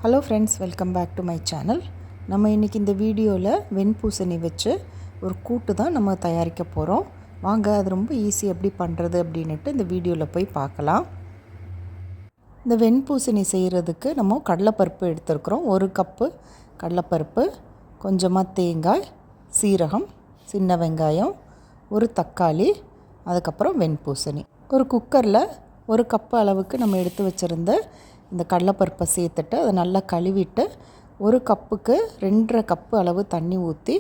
Hello friends, welcome back to my channel. நம்ம இன்றைக்கி இந்த வீடியோவில் வெண்பூசணி வச்சு ஒரு கூட்டு தான் நம்ம தயாரிக்க போகிறோம். வாங்க, அது ரொம்ப ஈஸி எப்படி பண்ணுறது அப்படின்ட்டு இந்த வீடியோவில் போய் பார்க்கலாம். இந்த வெண்பூசணி செய்கிறதுக்கு நம்ம கடலைப்பருப்பு எடுத்துருக்குறோம். 1 கப்பு கடலைப்பருப்பு, கொஞ்சமாக தேங்காய், சீரகம், சின்ன வெங்காயம், ஒரு தக்காளி, அதுக்கப்புறம் வெண்பூசணி. ஒரு குக்கரில் 1 கப்பு அளவுக்கு நம்ம எடுத்து வச்சுருந்த இந்த கடலைப்பருப்பை சேர்த்துட்டு அதை நல்லா கழுவிட்டு 1 கப்புக்கு 2.5 கப்பு அளவு தண்ணி ஊற்றி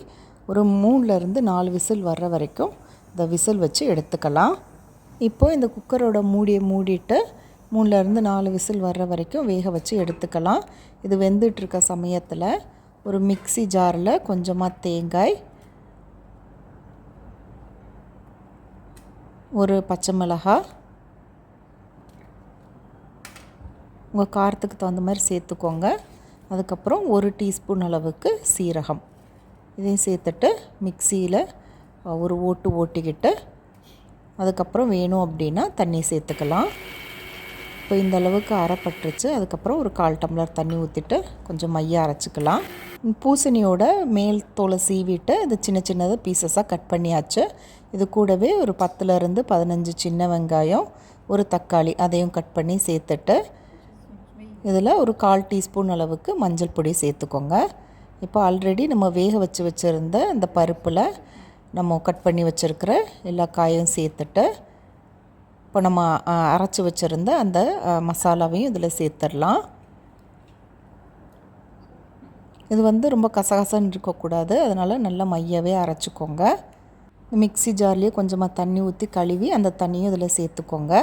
ஒரு 3-4 விசில் வர்ற வரைக்கும் இந்த விசில் வச்சு எடுத்துக்கலாம். இப்போது இந்த குக்கரோட மூடியை மூடிட்டு 3-4 விசில் வர்ற வரைக்கும் வேக வச்சு எடுத்துக்கலாம். இது வெந்துட்டுருக்க சமயத்தில் ஒரு மிக்ஸி ஜாரில் கொஞ்சமாக தேங்காய், ஒரு பச்சை மிளகாய், உங்கள் காரத்துக்கு தகுந்த மாதிரி சேர்த்துக்கோங்க. அதுக்கப்புறம் 1 டீஸ்பூன் அளவுக்கு சீரகம், இதையும் சேர்த்துட்டு மிக்சியில் ஒரு ஓட்டிக்கிட்டு அதுக்கப்புறம் வேணும் அப்படின்னா தண்ணி சேர்த்துக்கலாம். இப்போ இந்த அளவுக்கு அரைப்பட்டுருச்சு. அதுக்கப்புறம் ஒரு 1/4 டம்ளர் தண்ணி ஊற்றிட்டு கொஞ்சம் மையாக அரைச்சிக்கலாம். பூசணியோட மேல் தோலை சீவிட்டு அது சின்ன சின்னதாக பீசஸாக கட் பண்ணியாச்சு. இது கூடவே ஒரு 10-15 சின்ன வெங்காயம், ஒரு தக்காளி, அதையும் கட் பண்ணி சேர்த்துட்டு இதில் ஒரு 1/4 டீஸ்பூன் அளவுக்கு மஞ்சள் பொடி சேர்த்துக்கோங்க. இப்போ ஆல்ரெடி நம்ம வேக வச்சுருந்த அந்த பருப்பில் நம்ம கட் பண்ணி வச்சுருக்கிற எல்லா காயும் சேர்த்துட்டு இப்போ நம்ம அரைச்சி வச்சுருந்த அந்த மசாலாவையும் இதில் சேர்த்துடலாம். இது ரொம்ப கசகசன்னு இருக்கக்கூடாது, அதனால் நல்லா மையாவே அரைச்சிக்கோங்க. மிக்ஸி ஜார்லேயே கொஞ்சமாக தண்ணி ஊற்றி கழுவி அந்த தண்ணியும் இதில் சேர்த்துக்கோங்க.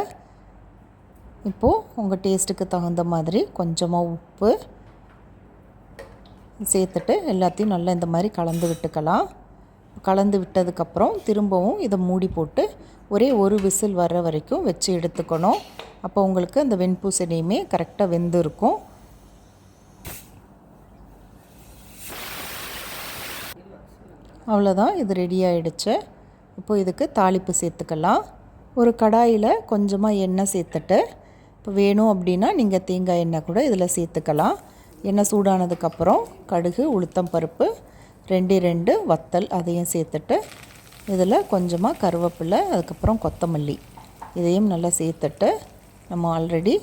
இப்போது உங்கள் டேஸ்ட்டுக்கு தகுந்த மாதிரி கொஞ்சமாக உப்பு சேர்த்துட்டு எல்லாத்தையும் நல்லா இந்த மாதிரி கலந்து விட்டுக்கலாம். கலந்து விட்டதுக்கப்புறம் திரும்பவும் இதை மூடி போட்டு ஒரே ஒரு விசில் வர்ற வரைக்கும் வச்சு எடுத்துக்கணும். அப்போ உங்களுக்கு அந்த வெண்பூசணியுமே கரெக்டாக வெந்திருக்கும். அவ்வளோதான், இது ரெடி ஆகிடுச்சு. இப்போது இதுக்கு தாளிப்பு சேர்த்துக்கலாம். ஒரு கடாயில் கொஞ்சமாக எண்ணெய் சேர்த்துட்டு இப்போ வேணும் அப்படின்னா நீங்கள் தேங்காய் எண்ணெய் கூட இதில் சேர்த்துக்கலாம். எண்ணெய் சூடானதுக்கப்புறம் கடுகு, உளுத்தம் பருப்பு, 2 வத்தல், அதையும் சேர்த்துட்டு இதில் கொஞ்சமாக கருவேப்பிலை, அதுக்கப்புறம் கொத்தமல்லி, இதையும் நல்லா சேர்த்துட்டு நம்ம ஆல்ரெடி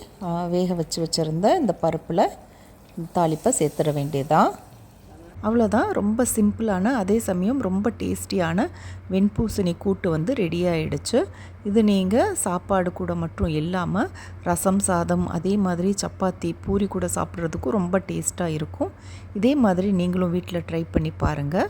வேக வச்சுருந்த இந்த பருப்பில் தாளிப்பை சேர்த்துட வேண்டியதான். அவ்வளோதான், ரொம்ப சிம்பிளான அதே சமயம் ரொம்ப டேஸ்டியான வெண்பூசணி கூட்டு ரெடி ஆகிடுச்சு. இது நீங்கள் சாப்பாடு கூட மட்டும் இல்லாமல் ரசம் சாதம், அதே மாதிரி சப்பாத்தி, பூரி கூட சாப்பிட்றதுக்கும் ரொம்ப டேஸ்ட்டாக இருக்கும். இதே மாதிரி நீங்களும் வீட்டில் ட்ரை பண்ணி பாருங்கள்.